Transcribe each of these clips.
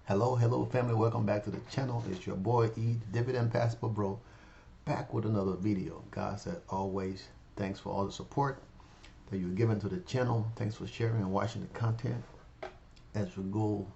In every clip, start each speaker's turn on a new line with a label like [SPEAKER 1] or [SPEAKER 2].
[SPEAKER 1] Hello family, welcome back to the channel. It's your boy E, Dividend Passport Bro, back with another video. Guys, as always, thanks for all the support that you're giving to the channel. Thanks for sharing and watching the content. As we go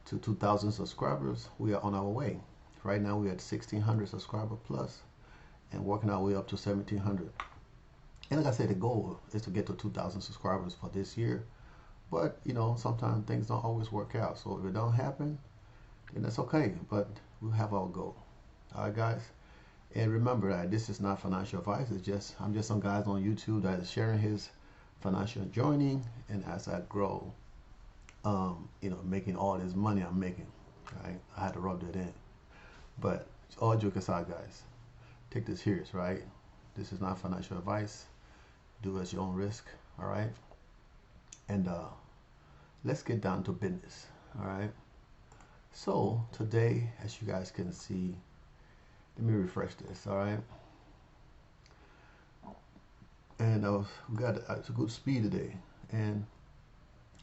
[SPEAKER 1] to 2,000 subscribers, we are on our way. Right now we're at 1,600 subscriber plus and working our way up to 1,700. And like I said, the goal is to get to 2,000 subscribers for this year. But, you know, sometimes things don't always work out. So if it don't happen, then that's okay. But we'll have our goal. All right, guys. And remember that this is not financial advice. I'm just some guys on YouTube that is sharing his financial journey. And as I grow, you know, making all this money I'm making, right? I had to rub that in. But all joke aside, guys, take this serious, right? This is not financial advice. Do at your own risk, all right? And let's get down to business. All right, so today, as you guys can see, let me refresh this. All right, and we got a good speed today, and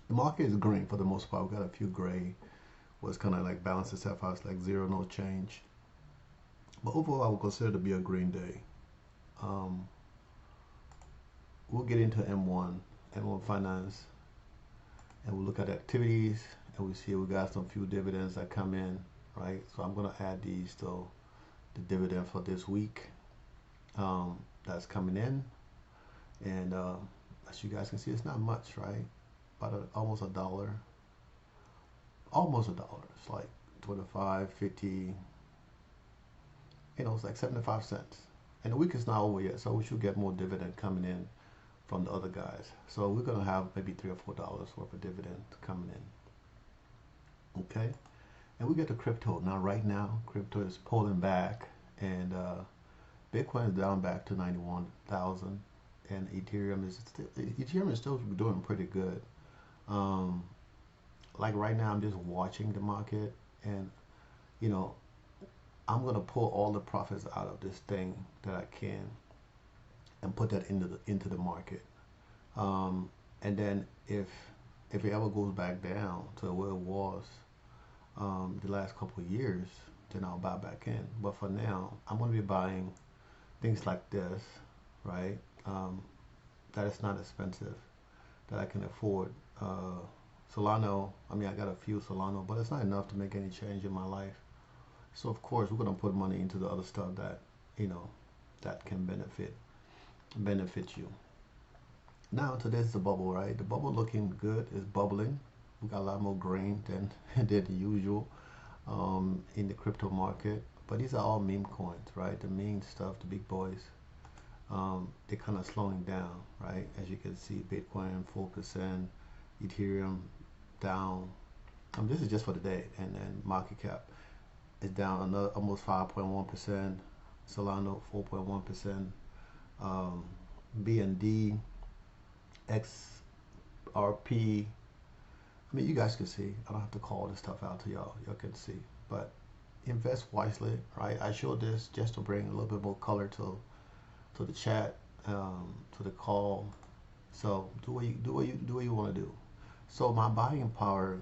[SPEAKER 1] the market is green for the most part. We got a few gray, was kind of like balance itself out. It's like zero, no change, but overall I would consider it to be a green day. We'll get into M1 finance, and we'll look at activities, and we see we got some few dividends that come in, right? So I'm gonna add these to the dividend for this week that's coming in, and as you guys can see, it's not much, right? About almost a dollar, almost a dollar. It's like 25, 50, you know, it's like 75 cents. And the week is not over yet, so we should get more dividend coming in from the other guys. So we're gonna have maybe $3 or $4 worth of dividend coming in. Okay, and we get to crypto now. Right now, crypto is pulling back, and Bitcoin is down back to 91,000, and Ethereum is still doing pretty good. Like right now, I'm just watching the market, and you know, I'm gonna pull all the profits out of this thing that I can and put that into the market. And then if it ever goes back down to where it was the last couple of years, then I'll buy back in. But for now, I'm going to be buying things like this, right? That is not expensive, that I can afford. Solano, I mean, I got a few Solano, but it's not enough to make any change in my life. So of course, we're going to put money into the other stuff that, you know, that can benefit you. Now today's the bubble, right? The bubble looking good, is bubbling. We got a lot more grain than than the usual in the crypto market. But these are all meme coins, right? The meme stuff, the big boys. They're kind of slowing down, right? As you can see, Bitcoin 4%, Ethereum down. This is just for the day, and then market cap is down another almost 5.1%. Solano 4.1%. BND, XRP. I mean, you guys can see. I don't have to call this stuff out to y'all. Y'all can see. But invest wisely, right? I showed this just to bring a little bit more color to the chat, to the call. So do what you want to do. So my buying power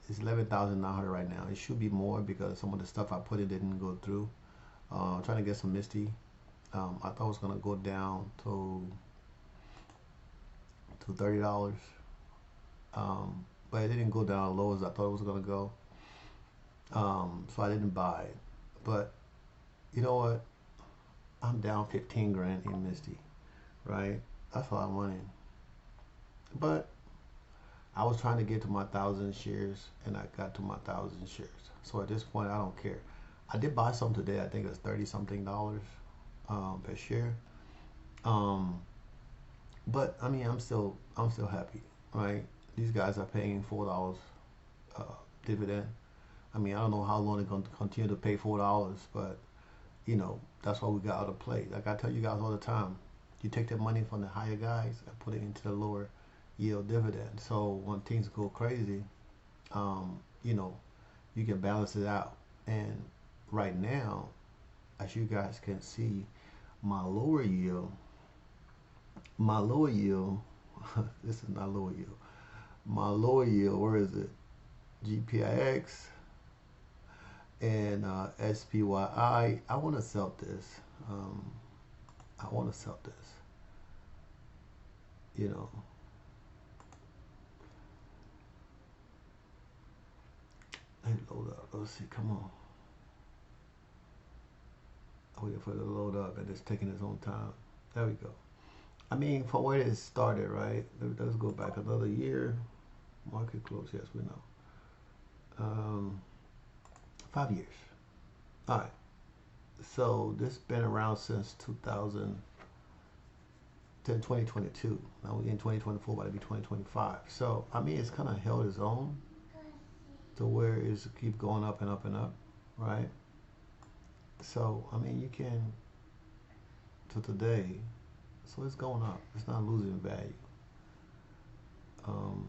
[SPEAKER 1] is 11,900 right now. It should be more because some of the stuff I put in didn't go through. I'm trying to get some Misty. I thought it was gonna go down to $30, but it didn't go down as low as I thought it was gonna go. So I didn't buy it. But you know what? I'm down 15 grand in Misty, right? That's a lot of money. But I was trying to get to my 1,000 shares, and I got to my 1,000 shares. So at this point, I don't care. I did buy some today. I think it's 30 something dollars per share. But I mean, I'm still happy, right? These guys are paying $4 dividend. I mean, I don't know how long they're going to continue to pay $4, but you know, that's what we got out of play. Like I tell you guys all the time, you take the money from the higher guys and put it into the lower yield dividend. So when things go crazy, you know, you can balance it out. And right now, as you guys can see, my lower yield, this is not lower yield. My lower yield, where is it? GPIX, and SPYI. I want to sell this. Um, I want to sell this. You know, let it load up. Let's see. Come on. I'm waiting for it to load up, and it's taking its own time. There we go. I mean, for where it started, right? Let's go back another year. Market close. Yes, we know. 5 years. All right. So this has been around since 2022. Now we're in 2024, about to be 2025. So I mean, it's kind of held its own to where it's keep going up and up and up, right? So I mean, you can to today. So it's going up. It's not losing value. Um,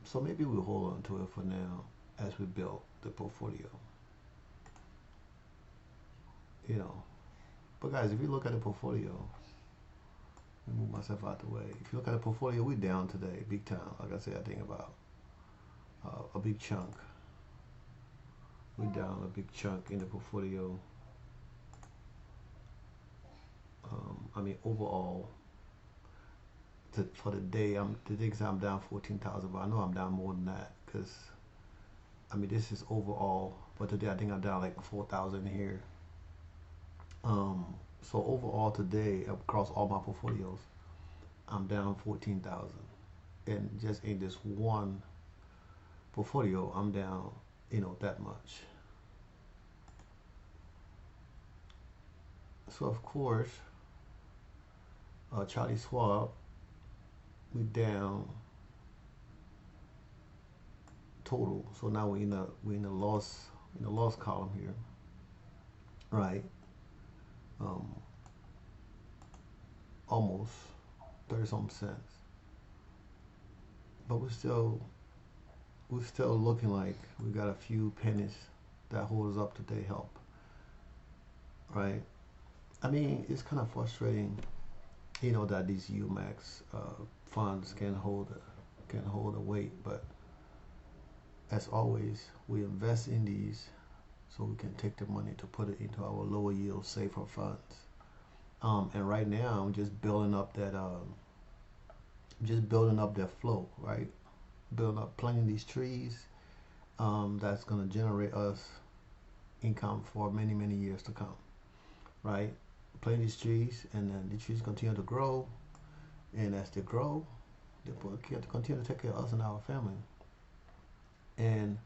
[SPEAKER 1] so maybe we'll hold on to it for now as we build the portfolio. You know, but guys, if you look at the portfolio, let me move myself out the way. If you look at the portfolio, we're down today, big time. Like I said, I think about a big chunk. We're down a big chunk in the portfolio. I mean, overall, for the day, I'm down 14,000, but I know I'm down more than that because I mean this is overall. But today I think I'm down like 4,000 here. So overall today across all my portfolios, I'm down 14,000, and just in this one portfolio, I'm down, that much. So of course, Charlie Schwab, we down total. So now we're in the loss column here, right? Almost 30 some cents, but we're still looking like we got a few pennies that hold us up today. Help, right? I mean, it's kind of frustrating, that these YieldMax funds can hold a weight, but as always, we invest in these so we can take the money to put it into our lower yield, safer funds. And right now, I'm just building up that flow, right? Building up, planting these trees. That's gonna generate us income for many, many years to come, right? Plant these trees, and then the trees continue to grow, and as they grow, they continue to take care of us and our family. And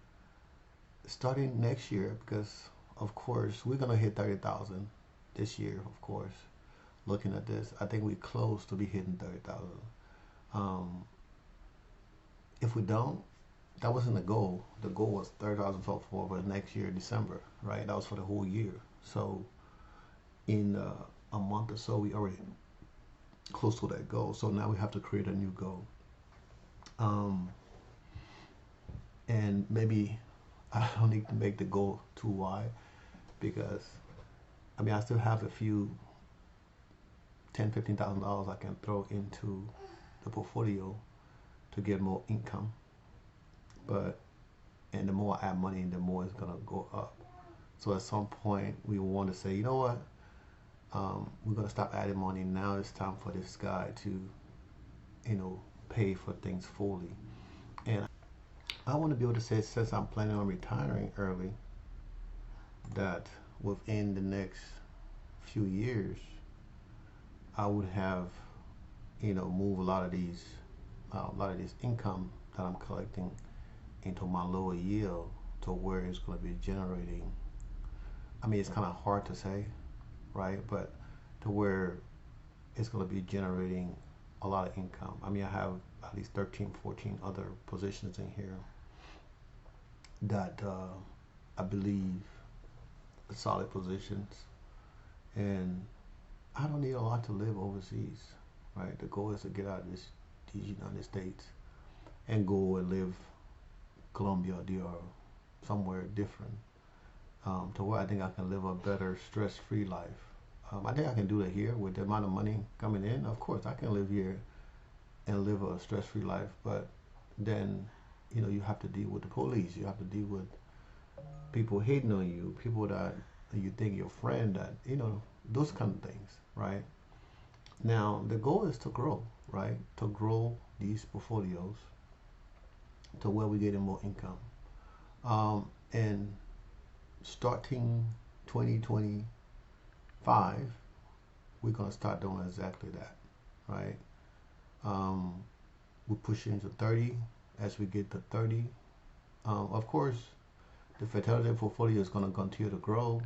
[SPEAKER 1] starting next year, because of course we're gonna hit 30,000 this year. Of course, looking at this, I think we're close to be hitting 30,000. If we don't, that wasn't the goal. The goal was 30,000 for next year, December, right? That was for the whole year. So in a month or so, we already close to that goal. So now we have to create a new goal. And maybe I don't need to make the goal too wide, because I mean I still have a few $10,000-$15,000 I can throw into the portfolio to get more income. And the more I add money, the more it's gonna go up. So at some point we want to say, you know what, we're gonna stop adding money. Now it's time for this guy to, pay for things fully. And I want to be able to say, since I'm planning on retiring early, that within the next few years, I would have, move a lot of these income that I'm collecting into my lower yield to where it's going to be generating. I mean, it's kind of hard to say, right? But to where it's going to be generating a lot of income. I mean, I have at least 13, 14 other positions in here that I believe are solid positions, and I don't need a lot to live overseas, right? The goal is to get out of these United States and go and live Colombia, DR, somewhere different, to where I think I can live a better stress-free life. I think I can do that here with the amount of money coming in. Of course, I can live here and live a stress-free life, but then you know, you have to deal with the police. You have to deal with people hating on you, people that you think your friend, that, you know, those kind of things, right? Now, the goal is to grow, right? To grow these portfolios to where we're getting more income. And starting 2025, we're going to start doing exactly that, right? We push into 30. As we get to 30, of course, the fertility portfolio is going to continue to grow.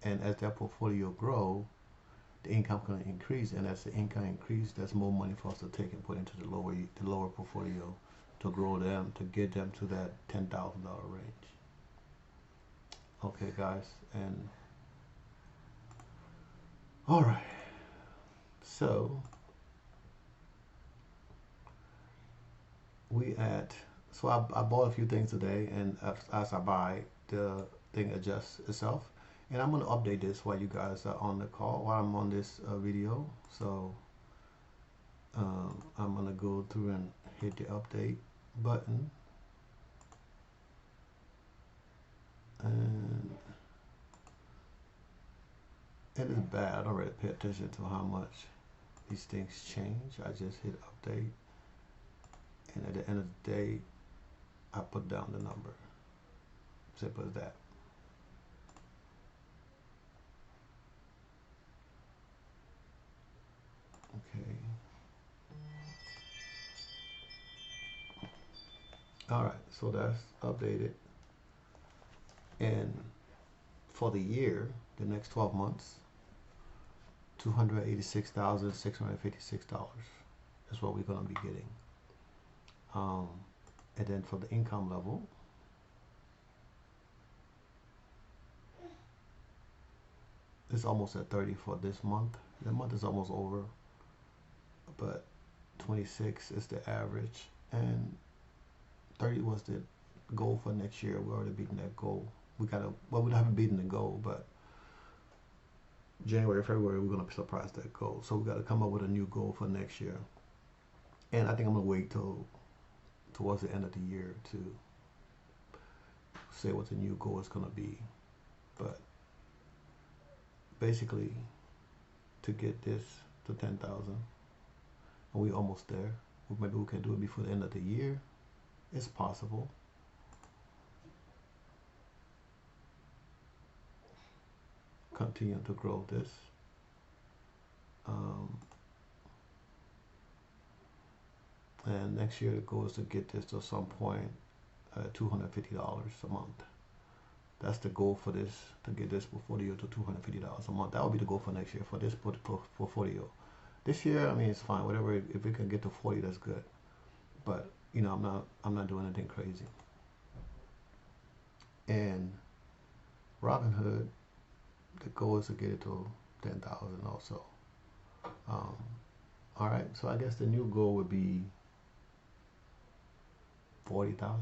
[SPEAKER 1] And as that portfolio grow, the income going to increase. And as the income increase, there's more money for us to take and put into the lower portfolio to grow them, to get them to that $10,000 range. Okay, guys, and all right. So I bought a few things today, and as I buy, the thing adjusts itself. And I'm gonna update this while you guys are on the call, while I'm on this video. So I'm gonna go through and hit the update button, and it is bad. I don't really pay attention to how much these things change. I just hit update, and at the end of the day, I put down the number. Simple as that. Okay. All right, so that's updated. And for the year, the next 12 months, $286,656 is what we're going to be getting. And then for the income level, it's almost at 30 for this month. The month is almost over, but 26 is the average, and 30 was the goal for next year. We already beaten that goal. We haven't beaten the goal, but January, February, we're gonna surprise that goal. So we got to come up with a new goal for next year. And I think I'm gonna wait till towards the end of the year to say what the new goal is gonna be. But basically, to get this to 10,000, and we're almost there. Maybe we can do it before the end of the year. It's possible. Continue to grow this. And next year the goal is to get this to some point $250 a month. That's the goal for this, to get this portfolio to $250 a month. That will be the goal for next year for this portfolio. This year, I mean, it's fine. Whatever, if we can get to 40, that's good. But you know, I'm not doing anything crazy. And Robinhood, the goal is to get it to 10,000 also. All right, so I guess the new goal would be 40,000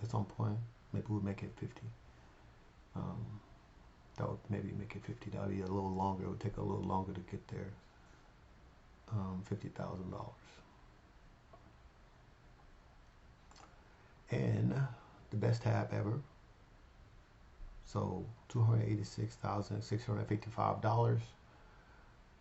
[SPEAKER 1] at some point. Maybe we'll make it 50. That would maybe make it 50. That would be a little longer. It would take a little longer to get there. $50,000. And the best tab ever. So $286,655.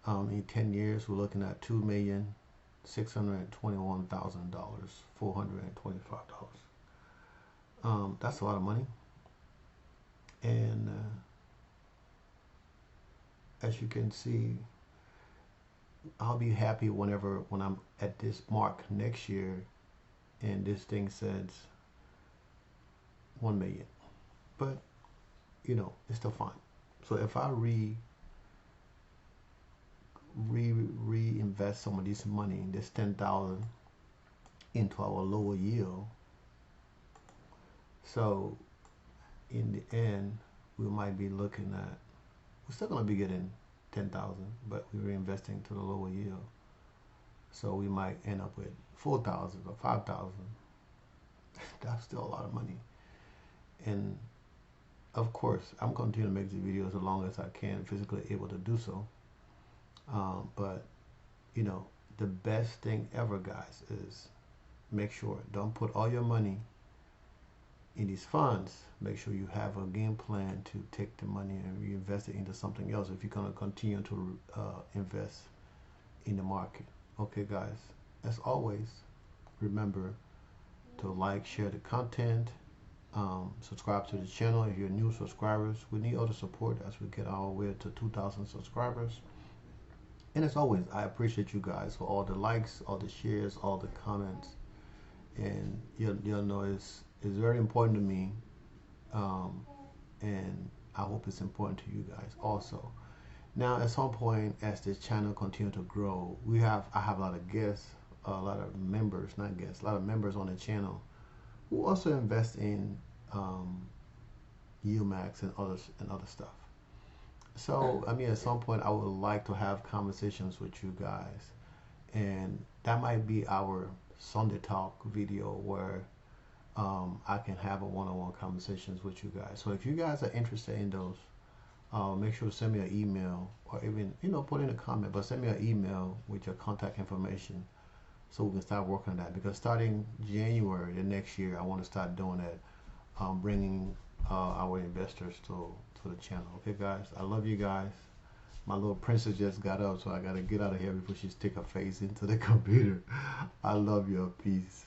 [SPEAKER 1] In 10 years, we're looking at $2,621,000, $425. That's a lot of money. And as you can see, I'll be happy when I'm at this mark next year, and this thing says 1 million. But you know, it's still fine. So if I reinvest some of this money, this 10,000, into our lower yield, so in the end, we might be looking at, we're still going to be getting 10,000, but we're reinvesting to the lower yield. So we might end up with 4,000 or 5,000. That's still a lot of money. And of course, I'm continuing to make these videos as long as I can, physically able to do so. But you know, the best thing ever, guys, is make sure, don't put all your money in these funds. Make sure you have a game plan to take the money and reinvest it into something else if you're going to continue to invest in the market. Okay, guys, as always, remember to like, share the content, subscribe to the channel if you're new subscribers. We need all the support as we get our way to 2,000 subscribers. And as always, I appreciate you guys for all the likes, all the shares, all the comments. And you'll know it's very important to me, and I hope it's important to you guys also. Now, at some point, as this channel continue to grow, I have a lot of guests, a lot of members, not guests, a lot of members on the channel who also invest in YieldMax and other stuff. So, I mean, at some point, I would like to have conversations with you guys, and that might be our Sunday talk video where I can have a one-on-one conversations with you guys. So if you guys are interested in those, make sure to send me an email, or even put in a comment, but send me an email with your contact information so we can start working on that. Because starting January the next year, I want to start doing that, bringing our investors to the channel. Okay, guys, I love you guys. My little princess just got up, so I gotta get out of here before she stick her face into the computer. I love you. Peace.